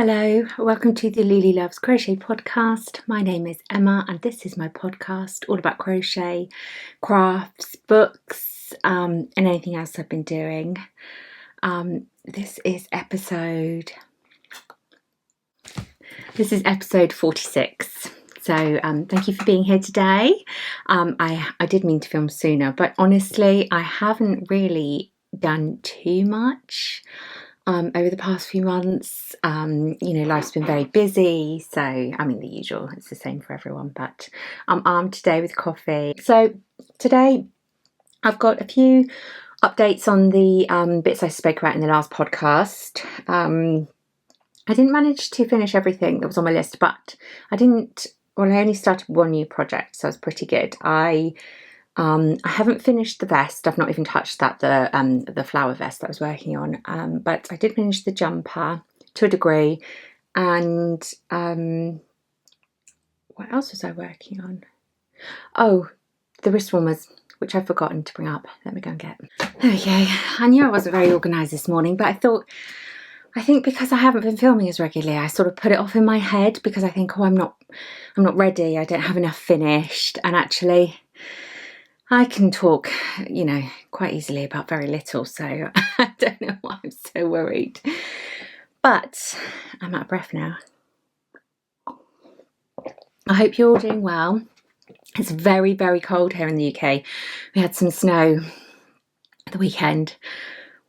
Hello, welcome to the Lulu Loves Crochet Podcast. My name is Emma and this is my podcast all about crochet, crafts, books, and anything else I've been doing. This is episode 46. So thank you for being here today. I did mean to film sooner, but honestly, I haven't really done too much over the past few months. Life's been very busy, so the usual, it's the same for everyone, but I'm armed today with coffee. So today I've got a few updates on the bits I spoke about in the last podcast. I didn't manage to finish everything that was on my list, but I only started one new project, so it's pretty good. I haven't finished the vest. I've not even touched that, the flower vest that I was working on. But I did finish the jumper to a degree. And what else was I working on? Oh, the wrist warmers, which I've forgotten to bring up. Let me go and get. There we go. I knew I wasn't very organised this morning, but I think because I haven't been filming as regularly, I sort of put it off in my head because I think, I'm not ready. I don't have enough finished. And actually, I can talk, quite easily about very little, so I don't know why I'm so worried. But I'm out of breath now. I hope you're all doing well. It's very, very cold here in the UK. We had some snow at the weekend,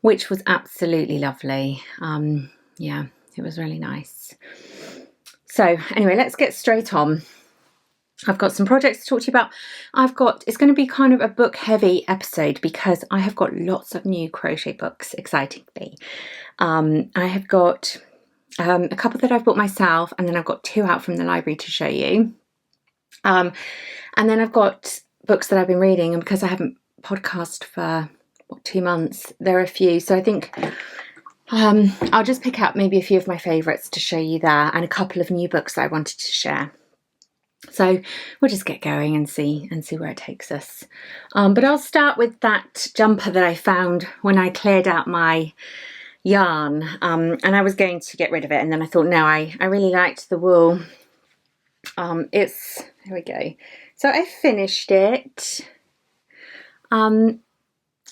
which was absolutely lovely. It was really nice. So anyway, let's get straight on. I've got some projects to talk to you about. It's going to be kind of a book heavy episode because I have got lots of new crochet books, excitingly. I have got a couple that I've bought myself, and then I've got two out from the library to show you. And then I've got books that I've been reading, and because I haven't podcast for 2 months, there are a few. So I think I'll just pick out maybe a few of my favourites to show you there, and a couple of new books that I wanted to share. So we'll just get going and see where it takes us. But I'll start with that jumper that I found when I cleared out my yarn. And I was going to get rid of it, and then I thought, no, I really liked the wool. Here we go. So I finished it.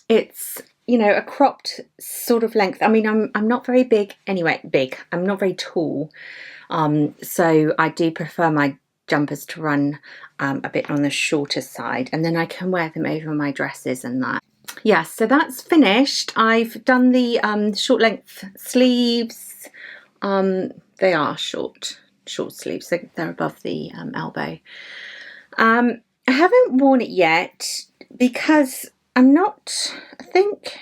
It's a cropped sort of length. I'm not very big anyway. I'm not very tall. So I do prefer my jumpers to run a bit on the shorter side, and then I can wear them over my dresses and that. Yeah, so that's finished. I've done the short length sleeves. They are short sleeves, so they're above the elbow. I haven't worn it yet because I think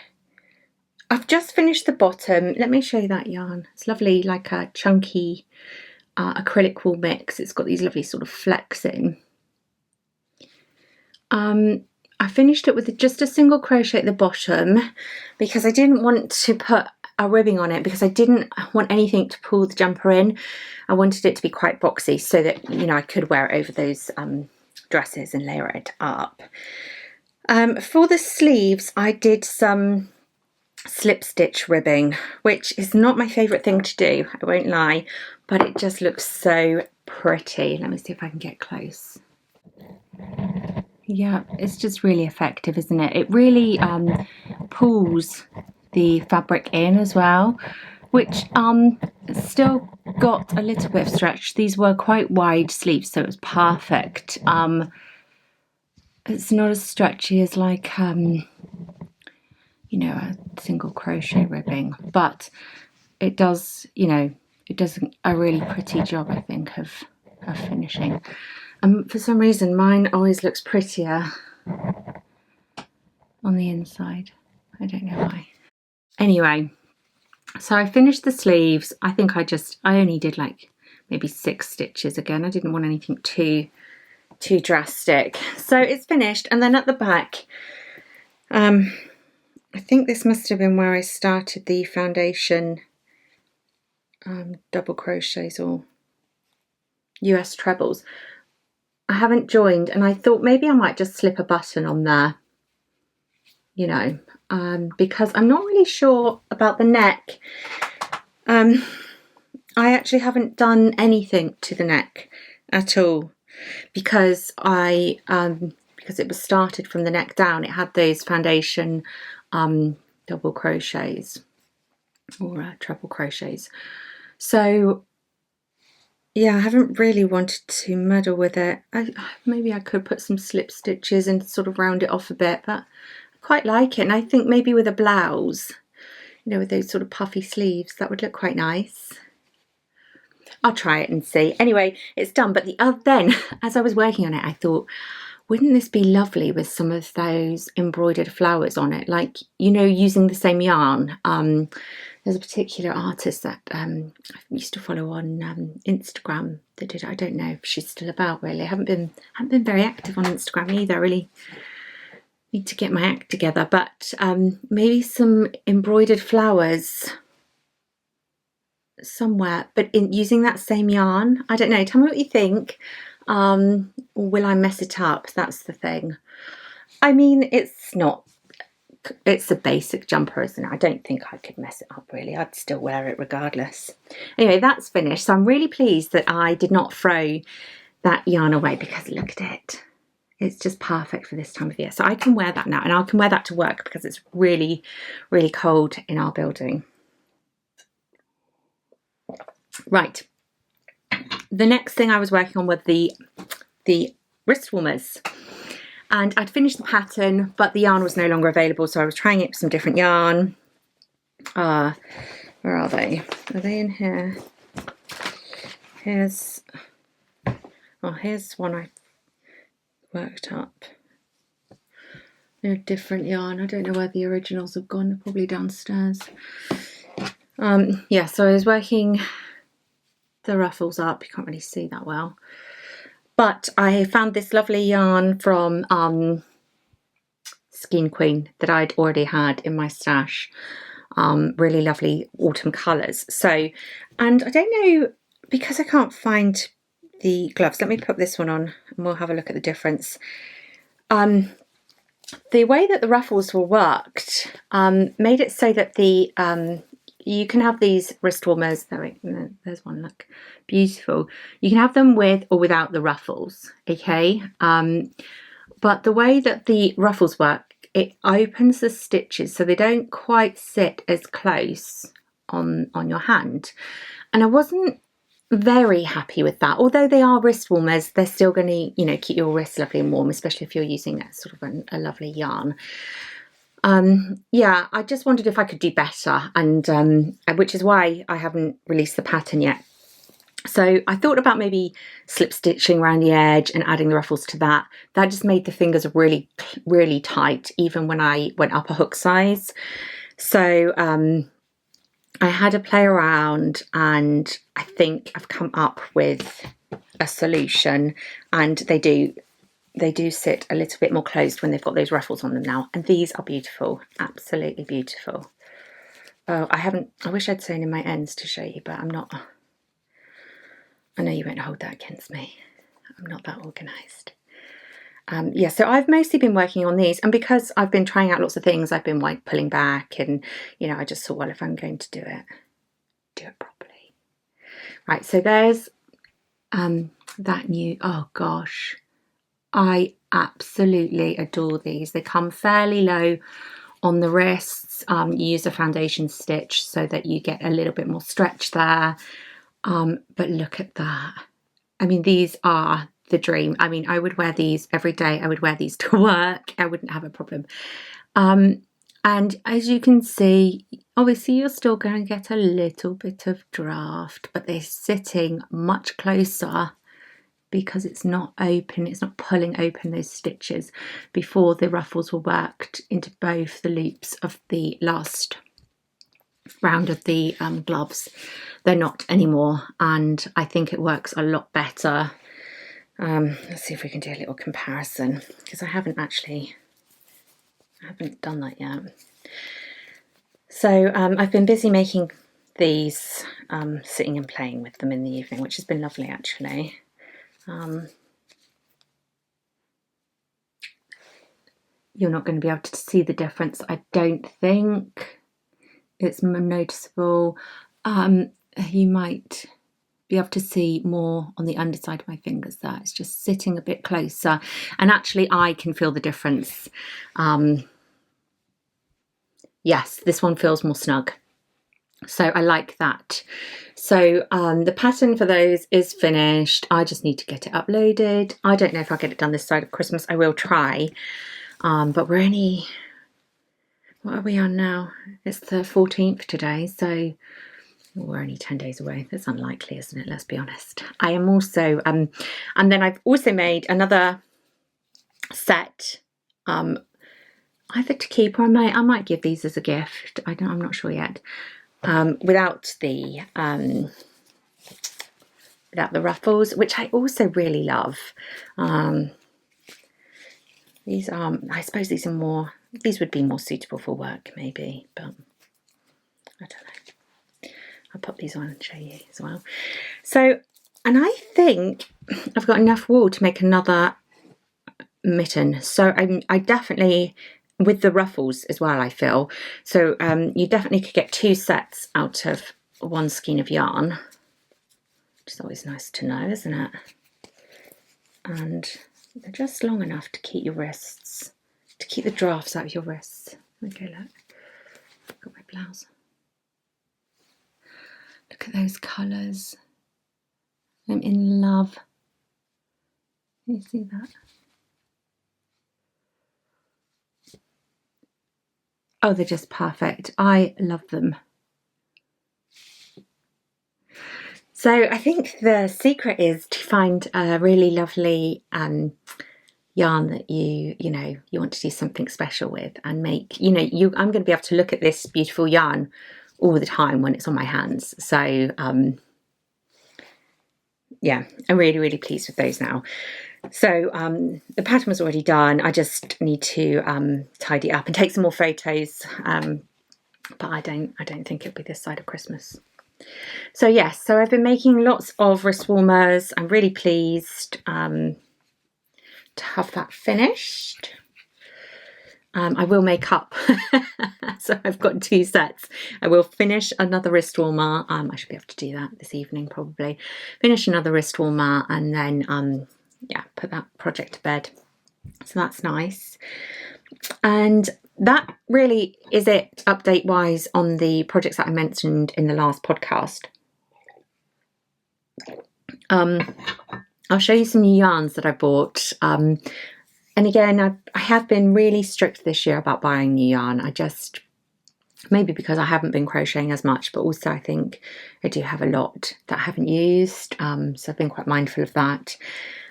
I've just finished the bottom. Let me show you that yarn. It's lovely, like a chunky acrylic wool mix. It's got these lovely sort of flecks in. I finished it with just a single crochet at the bottom because I didn't want to put a ribbing on it because I didn't want anything to pull the jumper in. I wanted it to be quite boxy so that I could wear it over those dresses and layer it up. For the sleeves, I did some slip stitch ribbing, which is not my favourite thing to do, I won't lie, but it just looks so pretty. Let me see if I can get close. Yeah, it's just really effective, isn't it? It really pulls the fabric in as well, which still got a little bit of stretch. These were quite wide sleeves, so it was perfect. It's not as stretchy as like a single crochet ribbing, but it does a really pretty job, I think, of finishing. For some reason, mine always looks prettier on the inside. I don't know why. Anyway, so I finished the sleeves. I think I only did like maybe 6 stitches again. I didn't want anything too drastic. So it's finished, and then at the back, I think this must have been where I started the foundation double crochets or US trebles. I haven't joined, and I thought maybe I might just slip a button on there, because I'm not really sure about the neck. I actually haven't done anything to the neck at all, because because it was started from the neck down. It had those foundation double crochets or treble crochets. So yeah, I haven't really wanted to meddle with it. Maybe I could put some slip stitches and sort of round it off a bit, but I quite like it. And I think maybe with a blouse, you know, with those sort of puffy sleeves, that would look quite nice. I'll try it and see. Anyway, it's done. But then, as I was working on it, I thought, wouldn't this be lovely with some of those embroidered flowers on it? Like, you know, using the same yarn. There's a particular artist that I used to follow on Instagram that did it. I don't know if she's still about, really. I haven't been very active on Instagram either. I really need to get my act together. But maybe some embroidered flowers somewhere, but using that same yarn. I don't know. Tell me what you think. Or will I mess it up? That's the thing. I mean, it's a basic jumper, isn't it? I don't think I could mess it up, really. I'd still wear it regardless. Anyway, that's finished. So I'm really pleased that I did not throw that yarn away, because look at it. It's just perfect for this time of year. So I can wear that now, and I can wear that to work because it's really, really cold in our building. Right. The next thing I was working on were the wrist warmers, and I'd finished the pattern, but the yarn was no longer available, so I was trying it with some different yarn. Where are they? Are they in here? Here's one I worked up. They're a different yarn. I don't know where the originals have gone. They're probably downstairs. Yeah, so I was working the ruffles up. You can't really see that well, but I found this lovely yarn from Skein Queen that I'd already had in my stash. Really lovely autumn colours. So, and I don't know, because I can't find the gloves, let me put this one on and we'll have a look at the difference. The way that the ruffles were worked made it so that the you can have these wrist warmers. There's one, look, beautiful. You can have them with or without the ruffles, okay? But the way that the ruffles work, it opens the stitches so they don't quite sit as close on your hand. And I wasn't very happy with that. Although they are wrist warmers, they're still going to, you know, keep your wrists lovely and warm, especially if you're using a sort of a lovely yarn. Yeah, I just wondered if I could do better, and which is why I haven't released the pattern yet. So I thought about maybe slip stitching around the edge and adding the ruffles to that. That just made the fingers really, really tight, even when I went up a hook size. So I had to play around, and I think I've come up with a solution, and they do sit a little bit more closed when they've got those ruffles on them now. And these are beautiful, absolutely beautiful. Oh, I wish I'd sewn in my ends to show you, but I'm not. I know you won't hold that against me. I'm not that organised. Yeah, so I've mostly been working on these, and because I've been trying out lots of things, I've been like pulling back, and you know, I just thought, well, if I'm going to do it properly. Right, so there's that new, oh gosh, I absolutely adore these. They come fairly low on the wrists. You use a foundation stitch so that you get a little bit more stretch there. But look at that. I mean, these are the dream. I mean, I would wear these every day. I would wear these to work. I wouldn't have a problem. And as you can see, obviously you're still going to get a little bit of draft, but they're sitting much closer because it's not open, it's not pulling open those stitches. Before, the ruffles were worked into both the loops of the last round of the gloves. They're not anymore, and I think it works a lot better. Let's see if we can do a little comparison, because I haven't done that yet. So I've been busy making these, sitting and playing with them in the evening, which has been lovely actually. You're not going to be able to see the difference, I don't think. It's noticeable. you might be able to see more on the underside of my fingers there. It's just sitting a bit closer, and actually I can feel the difference. Yes, this one feels more snug. So I like that. So the pattern for those is finished. I just need to get it uploaded. I don't know if I'll get it done this side of Christmas. I will try. But we're only, what are we on now? It's the 14th today. So we're only 10 days away. That's unlikely, isn't it? Let's be honest. I am also, and then I've also made another set, either to keep or I might give these as a gift. I'm not sure yet. Without the ruffles, which I also really love. These are, I suppose these would be more suitable for work maybe, but I don't know. I'll pop these on and show you as well. So, and I think I've got enough wool to make another mitten. So I definitely, with the ruffles as well, I feel. So you definitely could get 2 sets out of one skein of yarn. Which is always nice to know, isn't it? And they're just long enough to keep your wrists, to keep the drafts out of your wrists. Okay, look. I've got my blouse. Look at those colours. I'm in love. Can you see that? Oh, they're just perfect. I love them. So I think the secret is to find a really lovely yarn that you want to do something special with and make, I'm going to be able to look at this beautiful yarn all the time when it's on my hands. So yeah, I'm really, really pleased with those now. So the pattern was already done. I just need to tidy up and take some more photos. But I don't think it'll be this side of Christmas. So yes, so I've been making lots of wrist warmers. I'm really pleased to have that finished. I will make up. So I've got 2 sets. I will finish another wrist warmer. I should be able to do that this evening probably. Finish another wrist warmer and then yeah, put that project to bed. So that's nice. And that really is it update wise on the projects that I mentioned in the last podcast. I'll show you some new yarns that I bought. And again, I have been really strict this year about buying new yarn. Maybe because I haven't been crocheting as much, but also I think I do have a lot that I haven't used. So I've been quite mindful of that.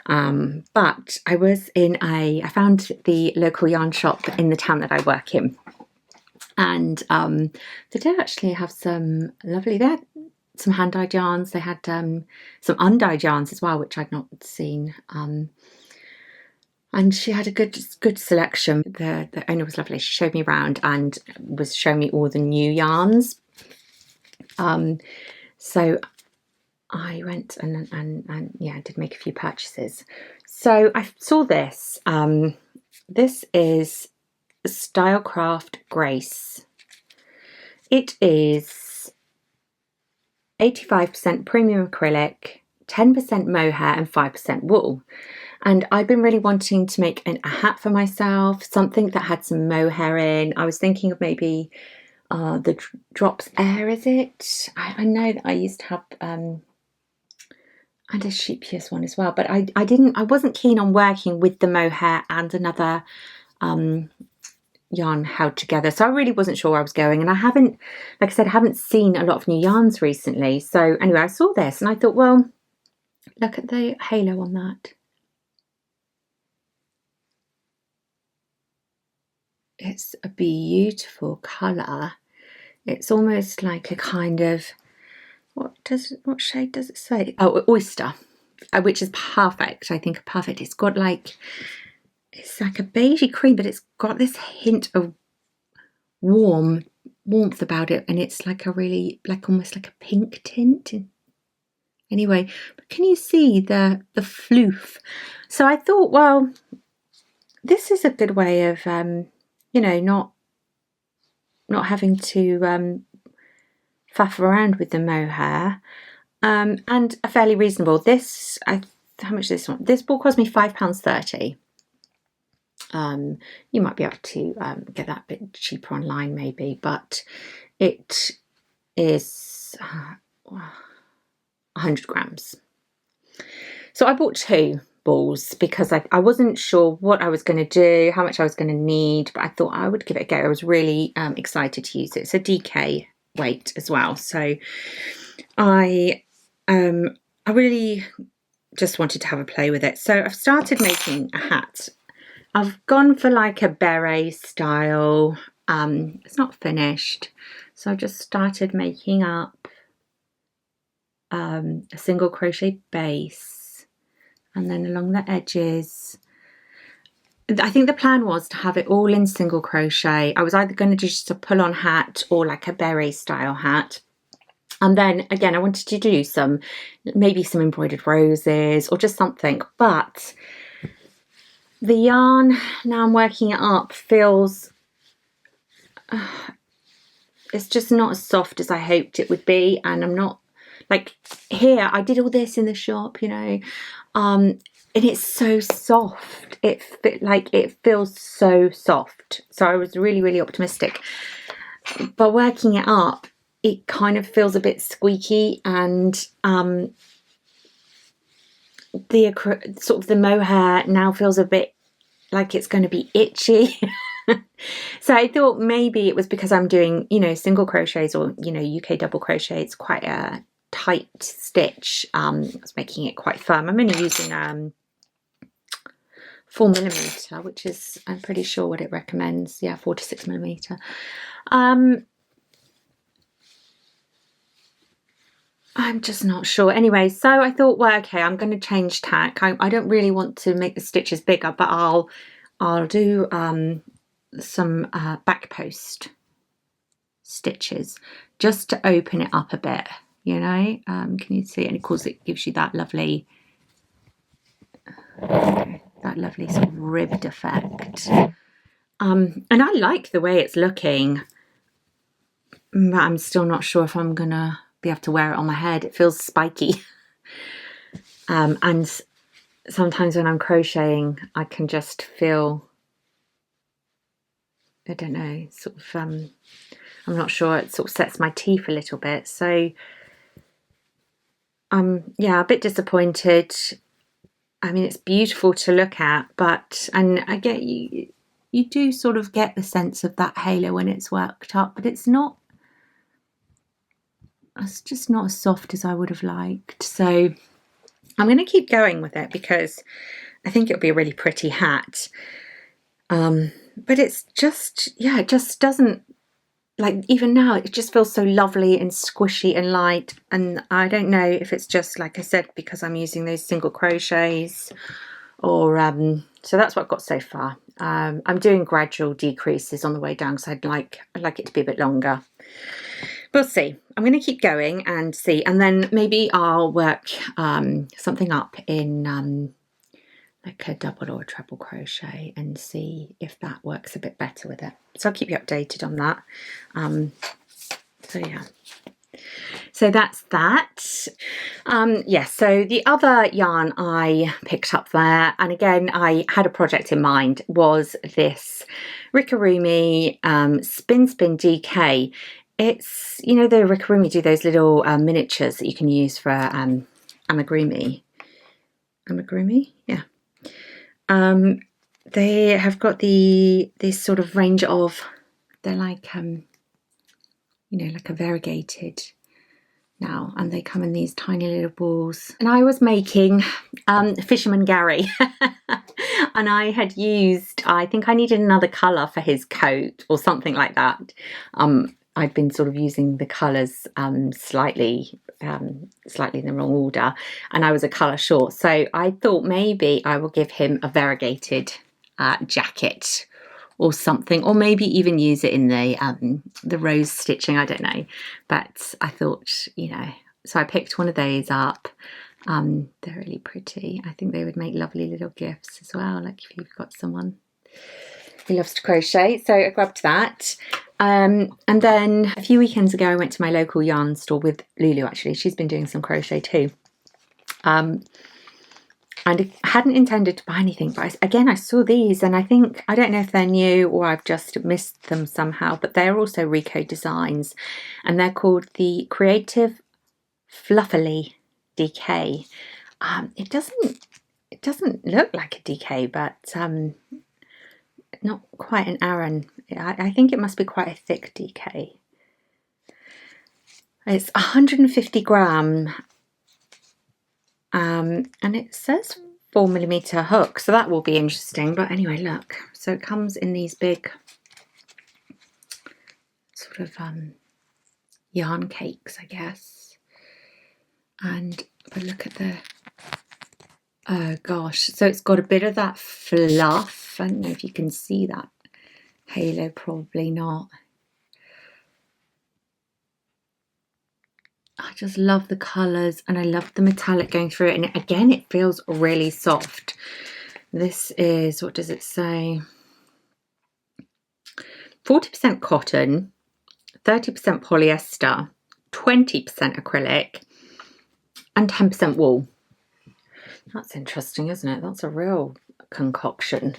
But I found the local yarn shop in the town that I work in. And they did actually have some lovely, they had some hand-dyed yarns. They had some undyed yarns as well, which I'd not seen. And she had a good selection. The owner was lovely. She showed me around and was showing me all the new yarns. So I went and yeah, did make a few purchases. So I saw this. This is Stylecraft Grace. It is 85% premium acrylic, 10% mohair and 5% wool. And I've been really wanting to make a hat for myself, something that had some mohair in. I was thinking of maybe the Drops Air, is it? I know that I used to have and a sheep pierce one as well, but I wasn't keen on working with the mohair and another yarn held together, so I really wasn't sure where I was going. And I haven't, like I said, I haven't seen a lot of new yarns recently. So anyway, I saw this and I thought, well, look at the halo on that. It's a beautiful colour. It's almost like a kind of, what shade does it say? Oh, oyster, which is perfect. I think perfect. It's got like, it's like a beigey cream, but it's got this hint of warmth about it, and it's like a really, like almost like a pink tint. Anyway, but can you see the floof? So I thought, well, this is a good way of not having to faff around with the mohair, and a fairly reasonable. This, how much is this one? This ball cost me £5.30. You might be able to get that a bit cheaper online maybe, but it is 100 grams. So I bought 2 balls because I wasn't sure what I was going to do, how much I was going to need, but I thought I would give it a go. I was really excited to use it. It's a DK weight as well, so I really just wanted to have a play with it. So I've started making a hat. I've gone for like a beret style. It's not finished, so I've just started making up a single crochet base, and then along the edges, I think the plan was to have it all in single crochet. I was either going to do just a pull-on hat or like a beret style hat. And then again, I wanted to do maybe some embroidered roses or just something. But the yarn, now I'm working it up, feels, it's just not as soft as I hoped it would be. And I'm not, like here, I did all this in the shop, you know, and it's so soft. It feels so soft. So I was really, really optimistic. But working it up, it kind of feels a bit squeaky, and the mohair now feels a bit like it's going to be itchy. So I thought maybe it was because I'm doing, you know, single crochets or, you know, UK double crochet. It's quite a tight stitch. It's making it quite firm. I'm only using 4mm, which is, I'm pretty sure what it recommends. Yeah, 4 to 6mm. I'm just not sure. Anyway, so I thought, well, okay, I'm going to change tack. I don't really want to make the stitches bigger, but I'll do some back post stitches just to open it up a bit, you know. Can you see? And of course it gives you that lovely sort of ribbed effect. And I like the way it's looking, but I'm still not sure if I'm gonna be able to wear it on my head. It feels spiky. And sometimes when I'm crocheting, I can just feel, I don't know, sort of, I'm not sure, it sort of sets my teeth a little bit. So, yeah, a bit disappointed. I mean, it's beautiful to look at, but, and I get you do sort of get the sense of that halo when it's worked up, but it's just not as soft as I would have liked. So I'm going to keep going with it because I think it'll be a really pretty hat. But it's just, yeah, it just doesn't, like, even now it just feels so lovely and squishy and light. And I don't know if it's just, like I said, because I'm using those single crochets or, so that's what I've got so far. I'm doing gradual decreases on the way down because I'd like it to be a bit longer. We'll see. I'm going to keep going and see, and then maybe I'll work something up in like a double or a treble crochet and see if that works a bit better with it. So I'll keep you updated on that. So yeah. So that's that. Yes, so the other yarn I picked up there, and again I had a project in mind, was this Ricorumi Spin DK. It's, you know, the Ricorumi do those little miniatures that you can use for amigurumi. Amigurumi? Yeah. They have got this sort of range of, they're like, you know, like a variegated now, and they come in these tiny little balls. And I was making Fisherman Gary, and I had used, I think I needed another colour for his coat or something like that. I'd been sort of using the colours slightly in the wrong order, and I was a colour short. So I thought maybe I will give him a variegated jacket or something, or maybe even use it in the rose stitching, I don't know. But I thought, you know, so I picked one of those up. They're really pretty. I think they would make lovely little gifts as well, like if you've got someone who loves to crochet. So I grabbed that. And then a few weekends ago, I went to my local yarn store with Lulu, actually. She's been doing some crochet too. And I hadn't intended to buy anything, but I saw these, and I don't know if they're new or I've just missed them somehow, but they're also Rico designs, and they're called the Creative Fluffily DK. It doesn't look like a DK, but not quite an Aran. I think it must be quite a thick DK. It's 150 gram. And it says 4mm hook, so that will be interesting. But anyway, look. So it comes in these big sort of yarn cakes, I guess. But look at the, oh gosh. So it's got a bit of that fluff. I don't know if you can see that halo, probably not. I just love the colours, and I love the metallic going through it. And again, it feels really soft. This is, what does it say? 40% cotton, 30% polyester, 20% acrylic, and 10% wool. That's interesting, isn't it? That's a real concoction.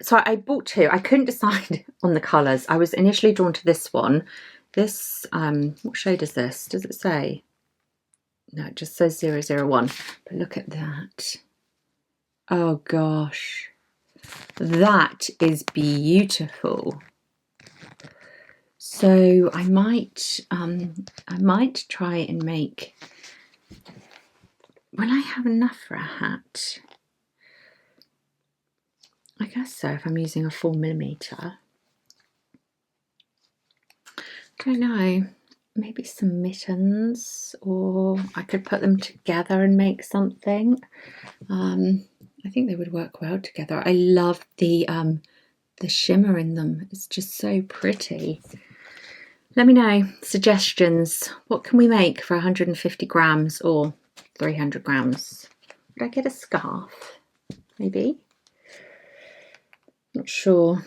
So I bought two. I couldn't decide on the colours. I was initially drawn to this one. This, what shade is this? Does it say? No, it just says 001. But look at that. Oh gosh. That is beautiful. So I might try and make, will I have enough for a hat? I guess so, if I'm using a 4mm. I don't know, maybe some mittens, or I could put them together and make something. I think they would work well together. I love the shimmer in them. It's just so pretty. Let me know, suggestions. What can we make for 150 grams or 300 grams? Would I get a scarf? Maybe? Not sure.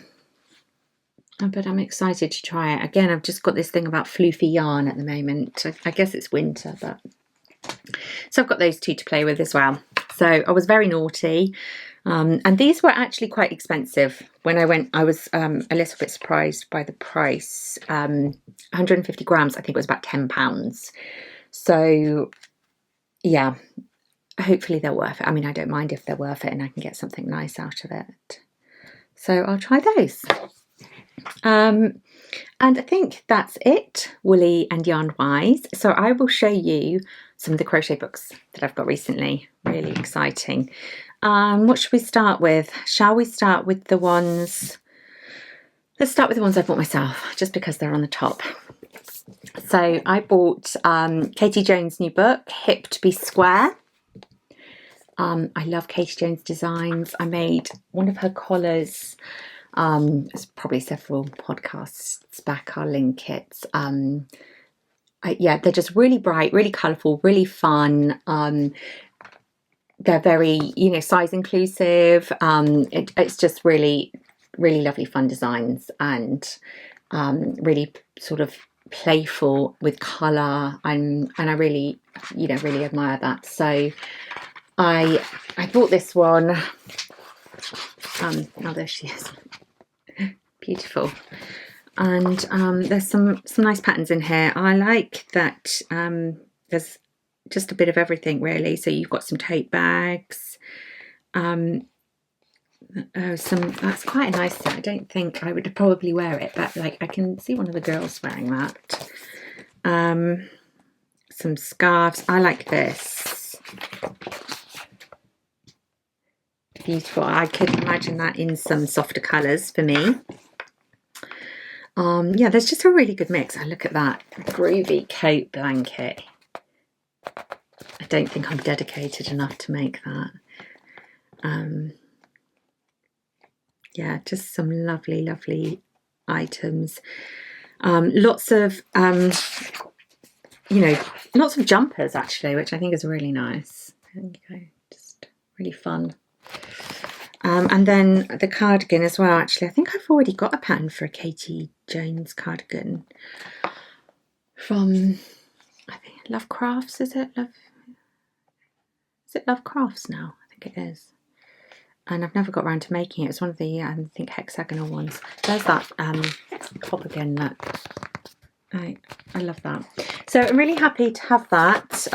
But I'm excited to try it. Again, I've just got this thing about floofy yarn at the moment. I guess it's winter, but... So I've got those two to play with as well. So I was very naughty. And these were actually quite expensive. When I went, I was a little bit surprised by the price. 150 grams, I think it was about £10. So, yeah, hopefully they're worth it. I mean, I don't mind if they're worth it and I can get something nice out of it. So I'll try those. And I think that's it, woolly and yarn wise. So I will show you some of the crochet books that I've got recently. Really exciting. What should we start with? Shall we start with the ones? Let's start with the ones I bought myself, just because they're on the top. So I bought Katie Jones' new book, Hip to be Square. I love Katie Jones' designs. I made one of her collars. It's probably several podcasts back. I'll link it. Yeah, they're just really bright, really colourful, really fun. They're very, size inclusive. It's just really, really lovely, fun designs, and really sort of playful with colour. And I really, really admire that. So I bought this one. Oh, there she is. Beautiful. And there's some nice patterns in here. I like that there's just a bit of everything, really. So you've got some tote bags. That's quite a nice set. I don't think I would probably wear it, but like I can see one of the girls wearing that. Some scarves. I like this. Beautiful. I could imagine that in some softer colours for me. Yeah, there's just a really good mix. I look at that groovy coat blanket. I don't think I'm dedicated enough to make that. Yeah, just some lovely, lovely items. Lots of, lots of jumpers actually, which I think is really nice. There you go, just really fun. And then the cardigan as well, actually. I think I've already got a pattern for a Katie Jones cardigan from, I think, Love Crafts, is it? Is it Love Crafts now? I think it is. And I've never got around to making it. It's one of the, I think, hexagonal ones. There's that top again, look. I love that. So I'm really happy to have that.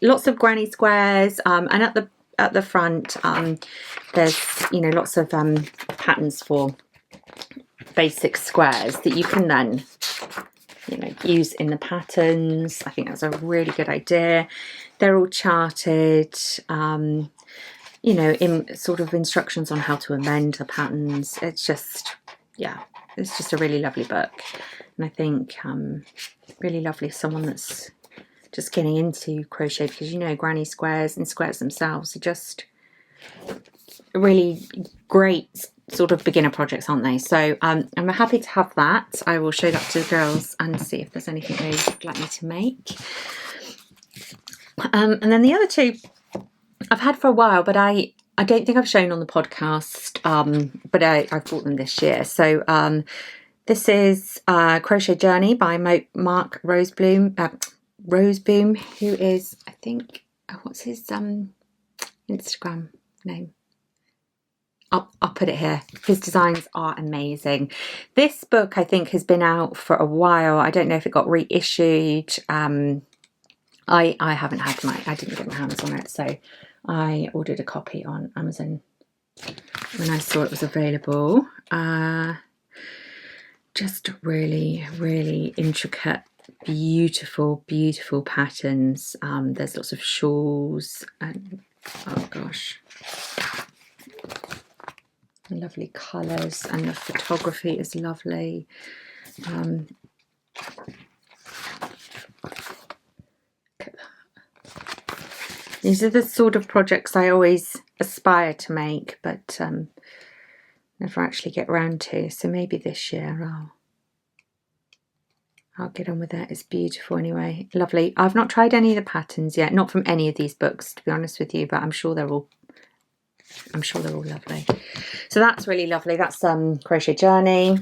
Lots of granny squares, and at the front there's, you know, lots of patterns for basic squares that you can then, you know, use in the patterns. I think that's a really good idea. They're all charted, you know, in sort of instructions on how to amend the patterns. It's just, yeah, it's just a really lovely book. And I think really lovely for someone that's just getting into crochet, because, you know, granny squares and squares themselves are just really great sort of beginner projects, aren't they? So I'm happy to have that. I will show that to the girls and see if there's anything they would like me to make. And then the other two I've had for a while, but I don't think I've shown on the podcast, but I bought them this year. So this is Crochet Journey by Mark Roseboom, who is, I think, what's his Instagram name? I'll put it here. His designs are amazing. This book, I think, has been out for a while. I don't know if it got reissued. I haven't had I didn't get my hands on it, so I ordered a copy on Amazon when I saw it was available. Just really, really intricate, beautiful, beautiful patterns. There's lots of shawls and, oh gosh, lovely colours, and the photography is lovely. Look at that. These are the sort of projects I always aspire to make, but never actually get around to. So maybe this year I'll get on with it. It's beautiful anyway. Lovely. I've not tried any of the patterns yet, not from any of these books, to be honest with you, but I'm sure they're all lovely. So that's really lovely. That's Crochet Journey.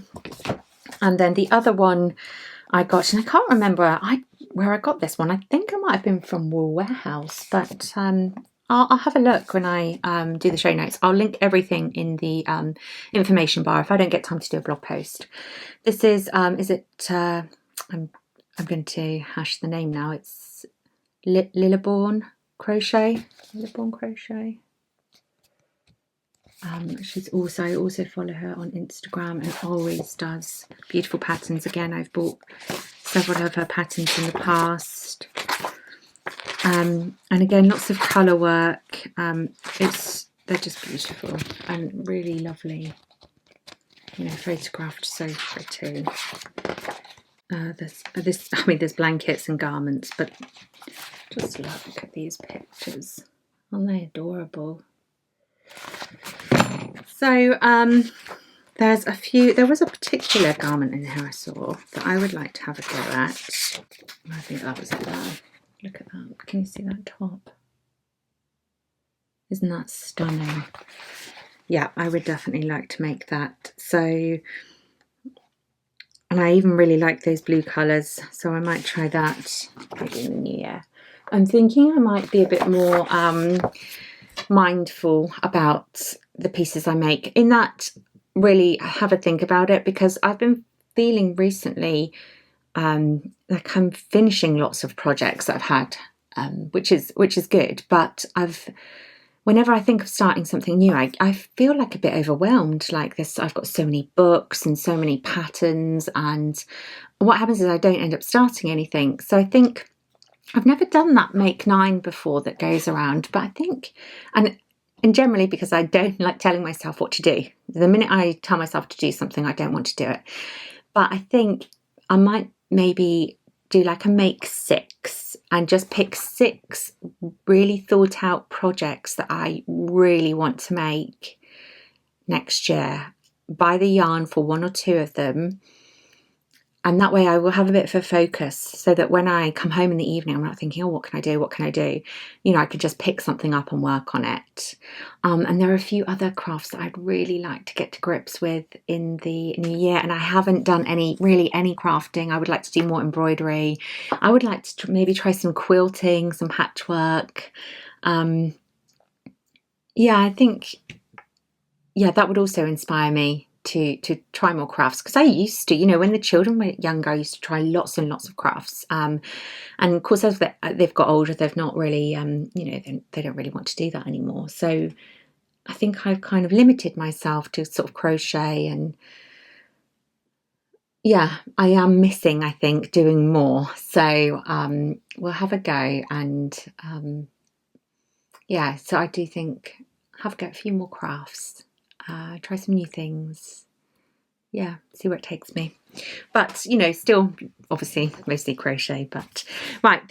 And then the other one I got, and I can't remember where I got this one. I think it might have been from Wool Warehouse, but I'll have a look when I do the show notes. I'll link everything in the information bar if I don't get time to do a blog post. This is I'm going to hash the name now. It's Lilla Crochet. Lilla Crochet. She's I also follow her on Instagram and always does beautiful patterns. Again, I've bought several of her patterns in the past. And again, lots of colour work. They're just beautiful and really lovely, you know, photographed so pretty. There's blankets and garments, but just look at these pictures. Aren't they adorable? So there was a particular garment in here I saw that I would like to have a go at. I think that was it there. Look at that. Can you see that top? Isn't that stunning? Yeah, I would definitely like to make that. So, and I even really like those blue colours, so I might try that maybe in the new year. I'm thinking I might be a bit more mindful about the pieces I make, in that really have a think about it, because I've been feeling recently like I'm finishing lots of projects that I've had, which is good, but whenever I think of starting something new, I feel like a bit overwhelmed. Like this, I've got so many books and so many patterns, and what happens is I don't end up starting anything. So I think I've never done that Make 9 before that goes around, but I think, and generally because I don't like telling myself what to do. The minute I tell myself to do something, I don't want to do it. But I think I might maybe do like a Make 6 and just pick 6 really thought out projects that I really want to make next year. Buy the yarn for 1 or 2 of them And that way I will have a bit of a focus, so that when I come home in the evening, I'm not thinking, oh, what can I do? What can I do? You know, I could just pick something up and work on it. And there are a few other crafts that I'd really like to get to grips with in the new year. And I haven't done any crafting. I would like to do more embroidery. I would like to maybe try some quilting, some patchwork. I think, that would also inspire me to try more crafts, because I used to, you know, when the children were younger, I used to try lots and lots of crafts, and of course as they've got older, they've not really they don't really want to do that anymore. So I think I've kind of limited myself to sort of crochet, and I am missing, I think, doing more. So we'll have a go, and so I do think have a go at a few more crafts. Try some new things. See where it takes me. But, you know, still, obviously, mostly crochet. But, right,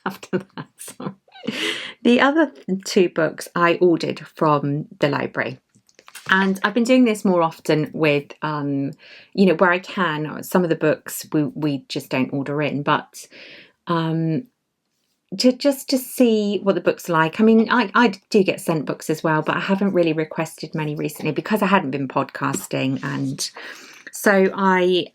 after that, sorry. The other 2 books I ordered from the library. And I've been doing this more often with, where I can. Some of the books we just don't order in. But to see what the book's like. I mean, I do get sent books as well, but I haven't really requested many recently because I hadn't been podcasting, and so I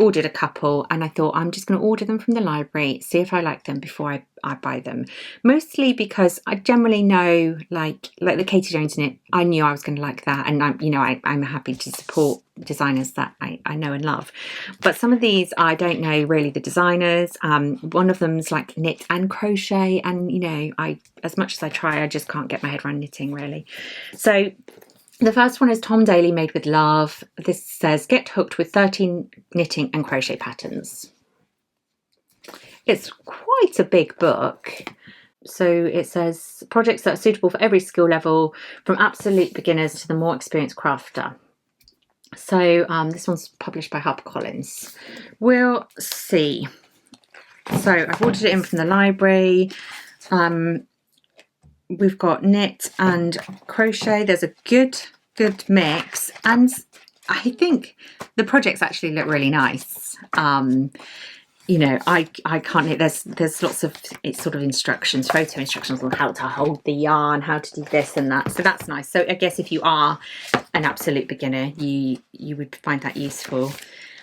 ordered a couple, and I thought I'm just going to order them from the library, see if I like them before I buy them. Mostly because I generally know, like the Katie Jones knit, I knew I was going to like that, and I'm happy to support designers that I know and love. But some of these, I don't know really the designers. One of them's like knit and crochet, and I, as much as I try, I just can't get my head around knitting really. So the first one is Tom Daley Made with Love. This says, get hooked with 13 knitting and crochet patterns. It's quite a big book. So it says, projects that are suitable for every skill level, from absolute beginners to the more experienced crafter. So this one's published by HarperCollins. We'll see. So I've ordered it in from the library. We've got knit and crochet. There's a good mix, and I think the projects actually look really nice. I can't knit. There's lots of sort of instructions, photo instructions on how to hold the yarn, how to do this and that. So that's nice. So I guess if you are an absolute beginner, you would find that useful.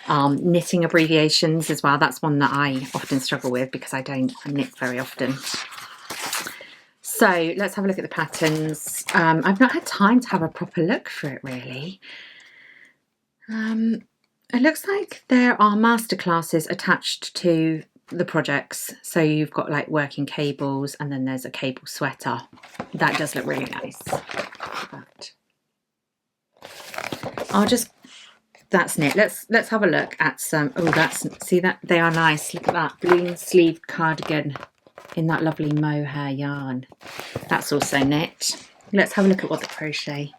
Knitting abbreviations as well. That's one that I often struggle with because I don't knit very often. So let's have a look at the patterns. I've not had time to have a proper look for it really. It looks like there are masterclasses attached to the projects. So you've got like working cables, and then there's a cable sweater. That does look really nice. But that's knit. Let's have a look at some. See that they are nice. Look at that balloon sleeve cardigan in that lovely mohair yarn. That's also knit. Let's have a look at what the crochet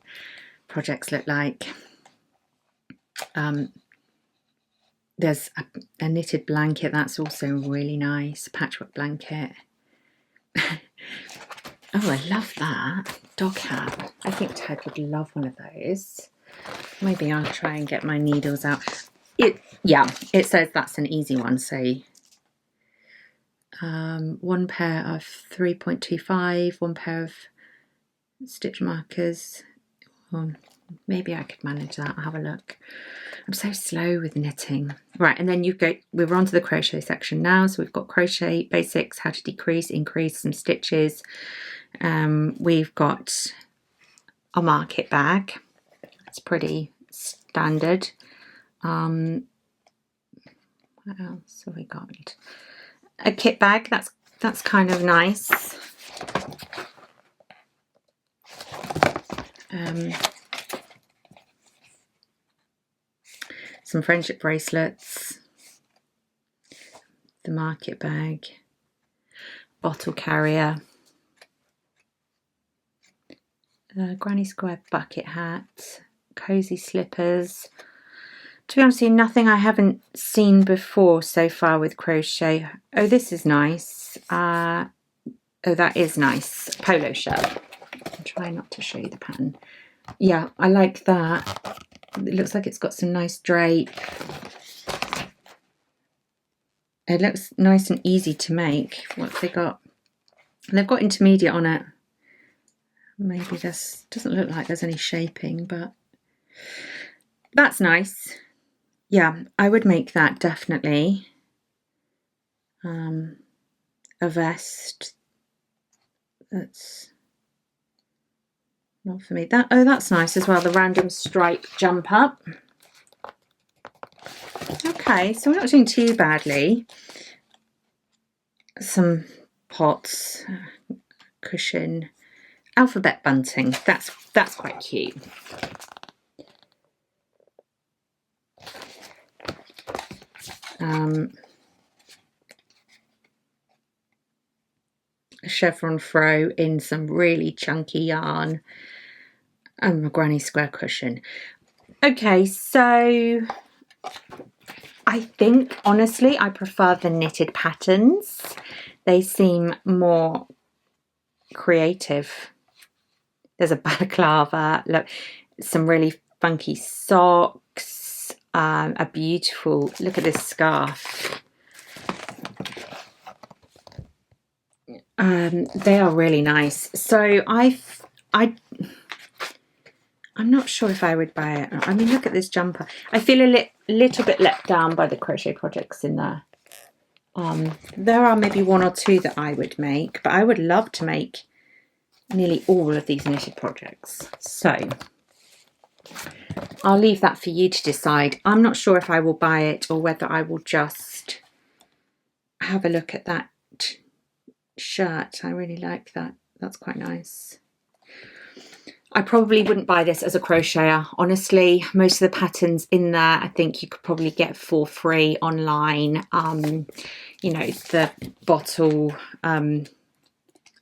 projects look like. There's a knitted blanket. That's also really nice. Patchwork blanket. Oh, I love that. Dog hat. I think Ted would love one of those. Maybe I'll try and get my needles out. It says that's an easy one. So one pair of 3.25, one pair of stitch markers. Maybe I could manage that. I'll have a look. I'm so slow with knitting. Right, and then we're on to the crochet section now. So we've got crochet basics, how to decrease, increase, some stitches. We've got a market bag. It's pretty standard. What else have we got? A kit bag. That's kind of nice. Some friendship bracelets, the market bag, bottle carrier, granny square bucket hat, cozy slippers. To be honest with you, nothing I haven't seen before so far with crochet. Oh, this is nice. That is nice. Polo shirt. I'll try not to show you the pattern. Yeah, I like that. It looks like it's got some nice drape. It looks nice and easy to make. What's they got? They've got intermediate on it. Maybe this doesn't look like there's any shaping, but that's nice. Yeah, I would make that definitely. A vest. That's not for me. That's nice as well. The random stripe jump up. Okay, so we're not doing too badly. Some pots, cushion, alphabet bunting. That's quite cute. A chevron throw in some really chunky yarn, and a granny square cushion. Okay, so I think honestly I prefer the knitted patterns. They seem more creative. There's a balaclava, look, some really funky socks, a beautiful, look at this scarf. They are really nice. So I'm not sure if I would buy it. I mean, look at this jumper. I feel a little bit let down by the crochet projects in there. There are maybe one or two that I would make, but I would love to make nearly all of these knitted projects. So I'll leave that for you to decide. I'm not sure if I will buy it or whether I will just have a look at that shirt. I really like that. That's quite nice. I probably wouldn't buy this as a crocheter, honestly. Most of the patterns in there I think you could probably get for free online. You know, the bottle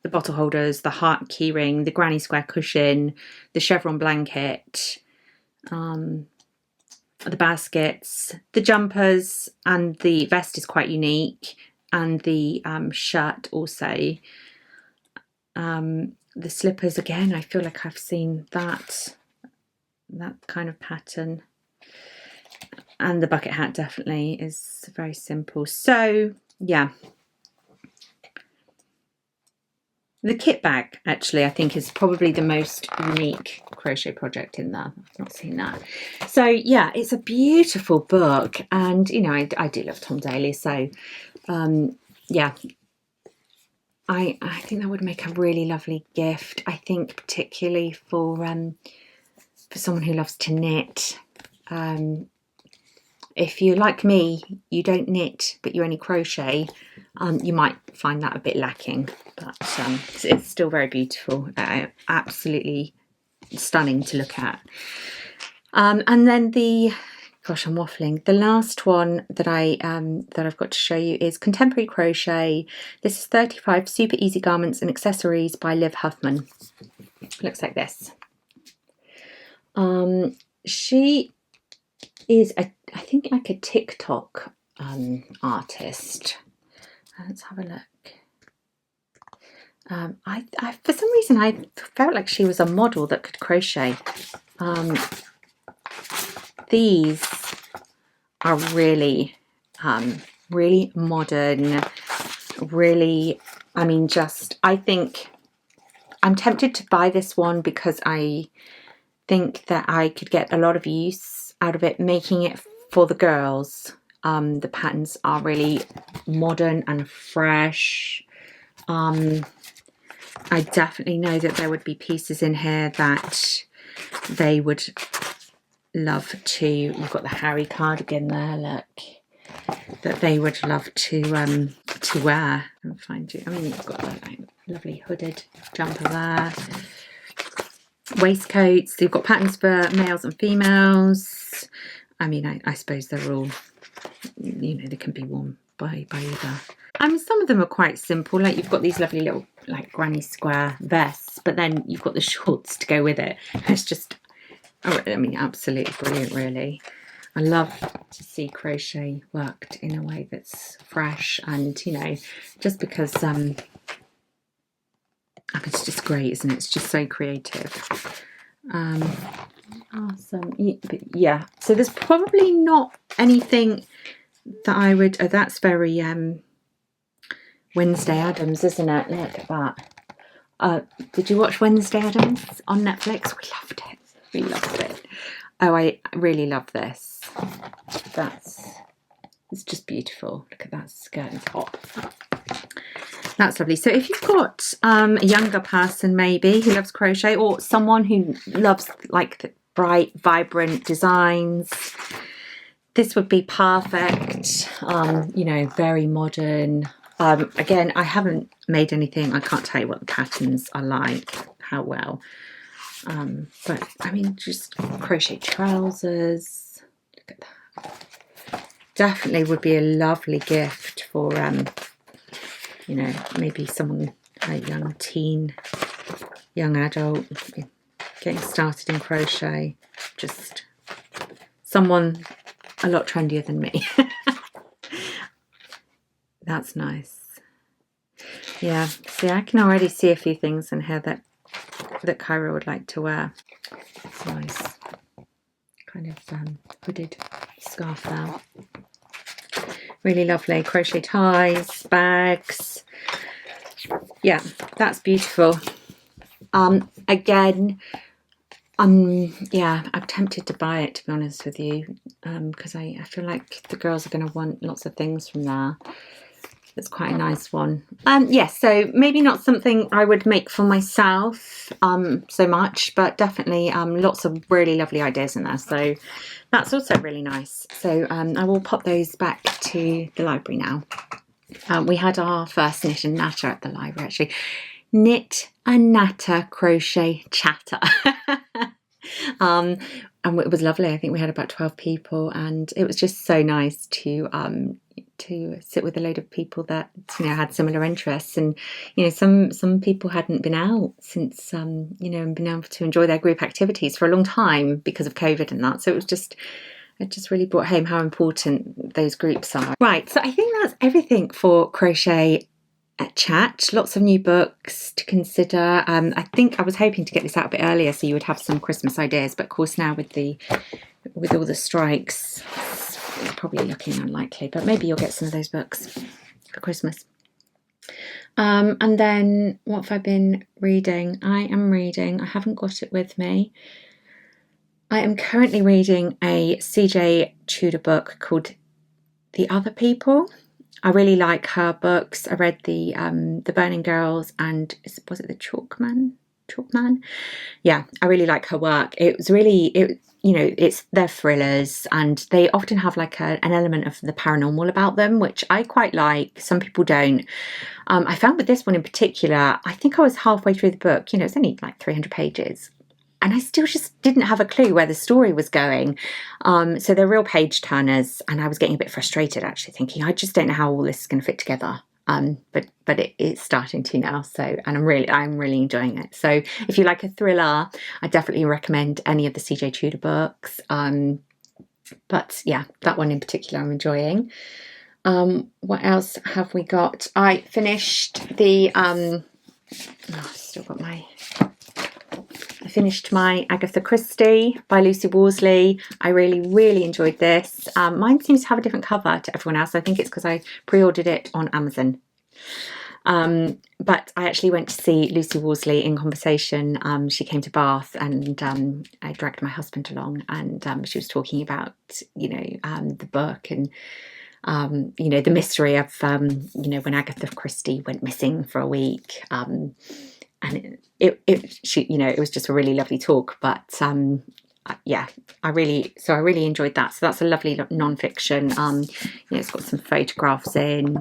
holders, the heart keyring, the granny square cushion, the chevron blanket, the baskets, the jumpers, and the vest is quite unique, and the shirt also. The slippers, again, I feel like I've seen that kind of pattern. And the bucket hat definitely is very simple. So, yeah. The kit bag, actually, I think is probably the most unique crochet project in there. I've not seen that. So, yeah, it's a beautiful book. And, you know, I do love Tom Daley. So, yeah. I think that would make a really lovely gift. I think particularly for someone who loves to knit. If you're like me, you don't knit, but you only crochet, you might find that a bit lacking. But it's still very beautiful. Absolutely stunning to look at. And then gosh, I'm waffling. The last one that I've got to show you is Contemporary Crochet. This is 35 Super Easy Garments and Accessories by Liff Huffman. Looks like this. She is I think like a TikTok artist. Let's have a look. I for some reason I felt like she was a model that could crochet. These are really, really modern, really, I mean, I think I'm tempted to buy this one because I think that I could get a lot of use out of it, making it for the girls. The patterns are really modern and fresh. I definitely know that there would be pieces in here that they would love to. You've got the Harry cardigan there, look, that they would love to wear and find you. I mean, you've got that lovely hooded jumper there, waistcoats. You've got patterns for males and females. I mean, I suppose they're all, you know, they can be worn by either. Some of them are quite simple. Like you've got these lovely little like granny square vests, but then you've got the shorts to go with it. It's just, I mean, absolutely brilliant, really. I love to see crochet worked in a way that's fresh and, you know, just because it's just great, isn't it? It's just so creative. Awesome. Yeah, so there's probably not anything that I would... Oh, that's very Wednesday Addams, isn't it? Look at that. Did you watch Wednesday Addams on Netflix? We loved it. We loved it. Oh, I really love this. It's just beautiful. Look at that skirt and top. That's lovely. So if you've got a younger person maybe who loves crochet, or someone who loves like the bright, vibrant designs, this would be perfect. You know, very modern. Again, I haven't made anything. I can't tell you what the patterns are like, how well. But I mean, just crochet trousers. Look at that. Definitely would be a lovely gift for, you know, maybe someone, a young teen, young adult, getting started in crochet. Just someone a lot trendier than me. That's nice. Yeah, see, I can already see a few things in here that Kyra would like to wear. It's nice. Kind of hooded scarf there. Really lovely. Crochet ties, bags. Yeah, that's beautiful. Again, yeah, I'm tempted to buy it, to be honest with you, because I feel like the girls are going to want lots of things from there. It's quite a nice one. Yes, so maybe not something I would make for myself so much, but definitely lots of really lovely ideas in there. So that's also really nice. So I will pop those back to the library now. We had our first knit and natter at the library, actually. Knit and natter crochet chatter. And it was lovely. I think we had about 12 people, and it was just so nice to sit with a load of people that, you know, had similar interests. And, you know, some people hadn't been out since you know, and been able to enjoy their group activities for a long time because of COVID and that. So it just really brought home how important those groups are. Right, so I think that's everything for crochet chat. Lots of new books to consider. I think I was hoping to get this out a bit earlier so you would have some Christmas ideas, but of course now with all the strikes, it's probably looking unlikely, but maybe you'll get some of those books for Christmas. And then what have I been reading? I haven't got it with me. I am currently reading a CJ Tudor book called The Other People. I really like her books. I read the Burning Girls and was it the Chalkman? Yeah, I really like her work. It was really, you know, they're thrillers, and they often have like an element of the paranormal about them, which I quite like. Some people don't. I found with this one in particular, I think I was halfway through the book. You know, it's only like 300 pages. And I still just didn't have a clue where the story was going. So they're real page turners, and I was getting a bit frustrated actually, thinking I just don't know how all this is going to fit together. But it's starting to now. So, and I'm really enjoying it. So if you like a thriller, I definitely recommend any of the CJ Tudor books. But yeah, that one in particular I'm enjoying. What else have we got? I finished I finished my Agatha Christie by Lucy Worsley. I really enjoyed this. Mine seems to have a different cover to everyone else. I think it's because I pre-ordered it on Amazon. But I actually went to see Lucy Worsley in Conversation. She came to Bath, and I dragged my husband along, and she was talking about, you know, the book and you know, the mystery of you know, when Agatha Christie went missing for a week. And she, you know, it was just a really lovely talk. But yeah, I really enjoyed that. So that's a lovely non-fiction. You know, it's got some photographs in.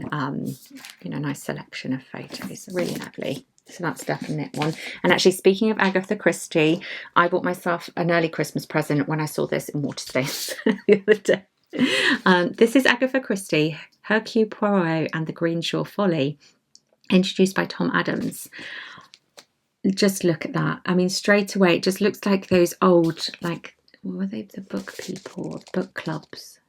You know, a nice selection of photos. Really lovely. So that's definitely one. And actually, speaking of Agatha Christie, I bought myself an early Christmas present when I saw this in Waterstones the other day. This is Agatha Christie, Hercule, Poirot, and the Greenshore Folly, introduced by Tom Adams. Just look at that. I mean, straight away, it just looks like those old, like, what were they, the book people, book clubs.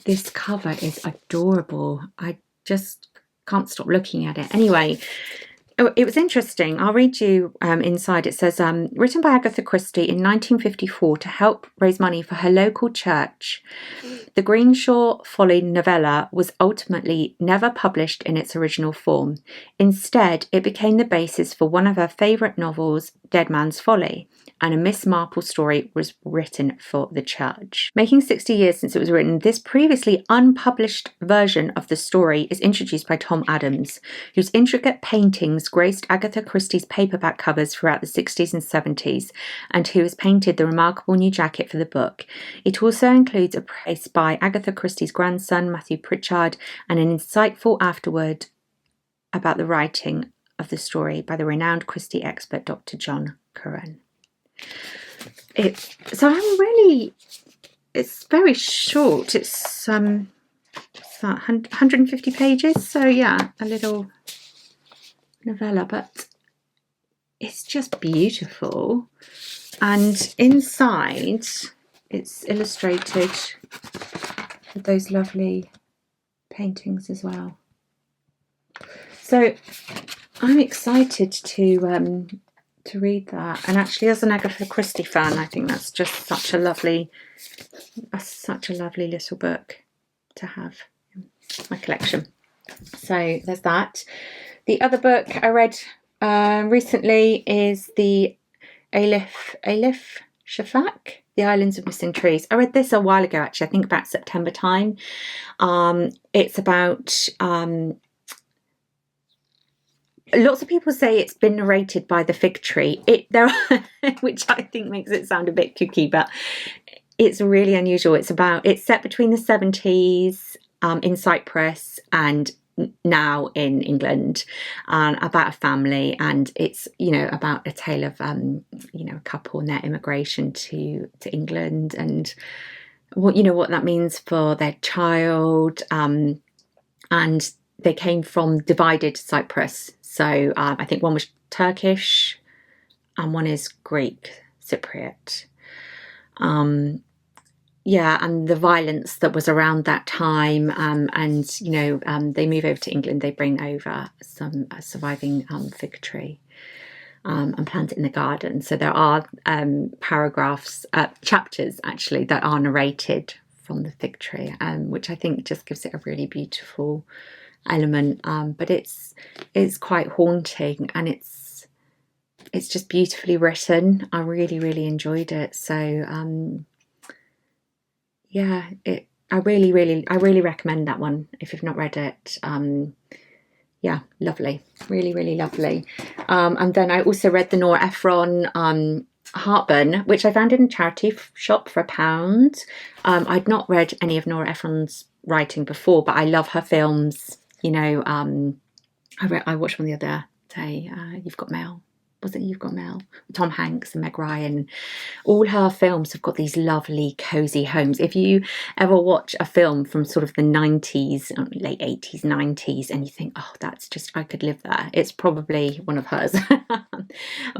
This cover is adorable. I just can't stop looking at it. Anyway, it was interesting. I'll read you inside. It says, written by Agatha Christie in 1954 to help raise money for her local church. The Greenshore Folly novella was ultimately never published in its original form. Instead, it became the basis for one of her favourite novels, Dead Man's Folly, and a Miss Marple story was written for the church. Making 60 years since it was written, this previously unpublished version of the story is introduced by Tom Adams, whose intricate paintings graced Agatha Christie's paperback covers throughout the 60s and 70s, and who has painted the remarkable new jacket for the book. It also includes a praise by Agatha Christie's grandson, Matthew Pritchard, and an insightful afterword about the writing of the story by the renowned Christie expert Dr. John Curran. It's very short. It's 150 pages, so yeah, a little novella, but it's just beautiful. And inside it's illustrated with those lovely paintings as well. So I'm excited to read that. And actually, as an Agatha Christie fan, I think that's just such a lovely little book to have in my collection. So there's that. The other book I read recently is the Elif Shafak, The Islands of Missing Trees. I read this a while ago, actually, I think about September time. It's about... lots of people say it's been narrated by the fig tree, which I think makes it sound a bit kooky, but it's really unusual. It's set between the 70s in Cyprus and now in England, about a family, and it's about a tale of a couple and their immigration to England, and what that means for their child, and they came from divided Cyprus. So I think one was Turkish and one is Greek Cypriot. And the violence that was around that time, they move over to England. They bring over some surviving fig tree and plant it in the garden. So there are chapters actually that are narrated from the fig tree, which I think just gives it a really beautiful element. But it's quite haunting, and it's just beautifully written. I really, really enjoyed it. So I really recommend that one if you've not read it. Lovely, really, really lovely. And then I also read the Nora Ephron Heartburn, which I found in a charity shop for £1. I'd not read any of Nora Ephron's writing before, but I love her films. I watched one the other day. You've Got Mail. Was it You've Got Mail? Tom Hanks and Meg Ryan. All her films have got these lovely cozy homes. If you ever watch a film from sort of the 90s, late 80s, 90s, and you think, oh, that's just, I could live there, it's probably one of hers.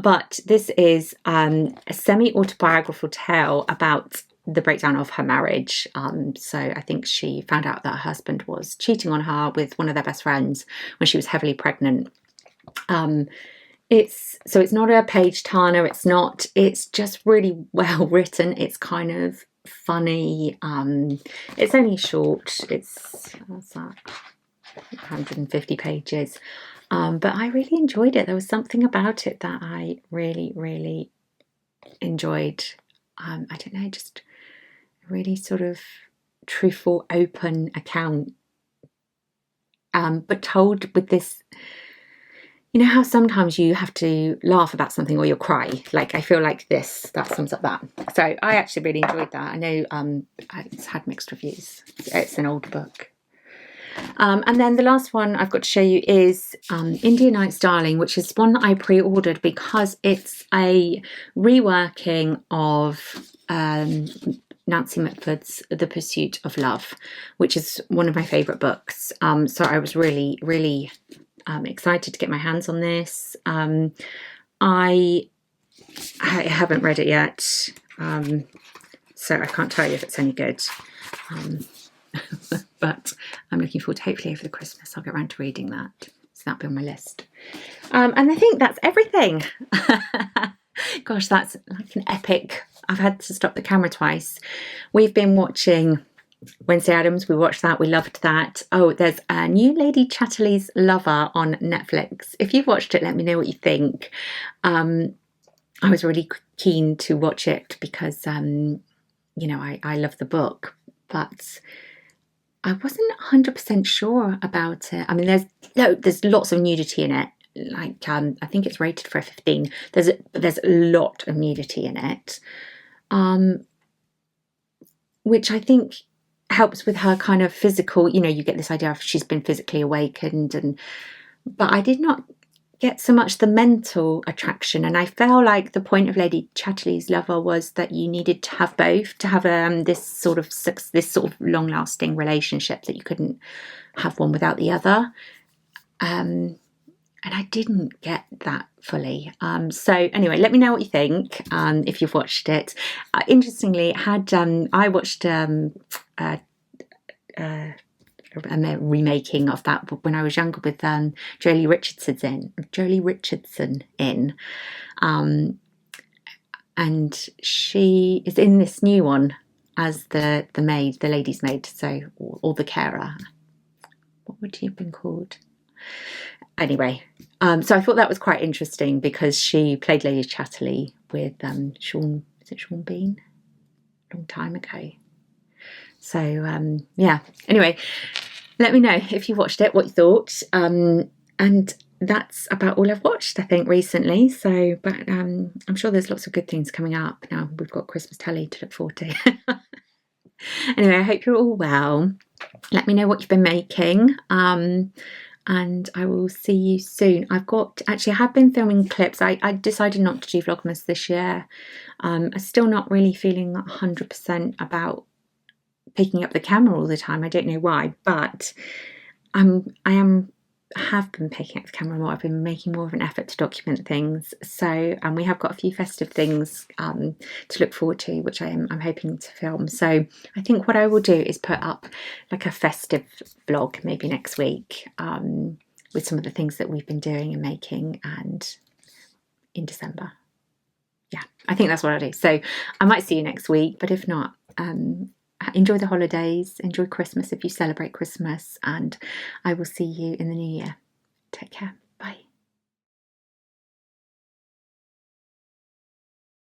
But this is a semi-autobiographical tale about the breakdown of her marriage. So I think she found out that her husband was cheating on her with one of their best friends when she was heavily pregnant. It's not a page turner. It's just really well written. It's kind of funny. It's only short. It's 150 pages. But I really enjoyed it. There was something about it that I really, really enjoyed. I don't know, just a really sort of truthful, open account. But told with this, you know how sometimes you have to laugh about something or you'll cry? Like, I feel like that sums up that. So I actually really enjoyed that. I know it's had mixed reviews. It's an old book. And then the last one I've got to show you is Indian Nights Darling, which is one that I pre-ordered because it's a reworking of Nancy Mitford's The Pursuit of Love, which is one of my favourite books. So I was really, really excited to get my hands on this. I haven't read it yet, so I can't tell you if it's any good. But I'm looking forward to, hopefully over the Christmas I'll get around to reading that. So that'll be on my list. And I think that's everything. Gosh, that's like an epic. I've had to stop the camera twice. We've been watching Wednesday Addams. We watched that. We loved that. Oh, there's a new Lady Chatterley's Lover on Netflix. If you've watched it, let me know what you think. I was really keen to watch it because, I love the book, but I wasn't 100% sure about it. I mean, there's lots of nudity in it. Like, I think it's rated for a 15. There's a lot of nudity in it, which I think helps with her kind of physical. You get this idea of she's been physically awakened, but I did not get so much the mental attraction, and I felt like the point of Lady Chatterley's Lover was that you needed to have both to have this sort of long-lasting relationship, that you couldn't have one without the other. And I didn't get that fully. So anyway, let me know what you think if you've watched it. Interestingly, I watched a remaking of that when I was younger with Jolie Richardson in. And she is in this new one as the maid, the lady's maid, or the carer. What would she have been called? Anyway, so I thought that was quite interesting because she played Lady Chatterley with Sean Bean? A long time ago. So, Anyway, let me know if you watched it, what you thought. And that's about all I've watched, I think, recently. So, but I'm sure there's lots of good things coming up. Now we've got Christmas telly to look forward to. Anyway, I hope you're all well. Let me know what you've been making. And I will see you soon. I have been filming clips. I decided not to do Vlogmas this year. I'm still not really feeling 100% about picking up the camera all the time. I don't know why, but I have been picking up the camera more. I've been making more of an effort to document things. And we have got a few festive things to look forward to, which I'm hoping to film. So I think what I will do is put up like a festive vlog maybe next week with some of the things that we've been doing and making, and in December. Yeah, I think that's what I'll do. So I might see you next week, but if not, enjoy the holidays, enjoy Christmas if you celebrate Christmas, and I will see you in the new year. Take care.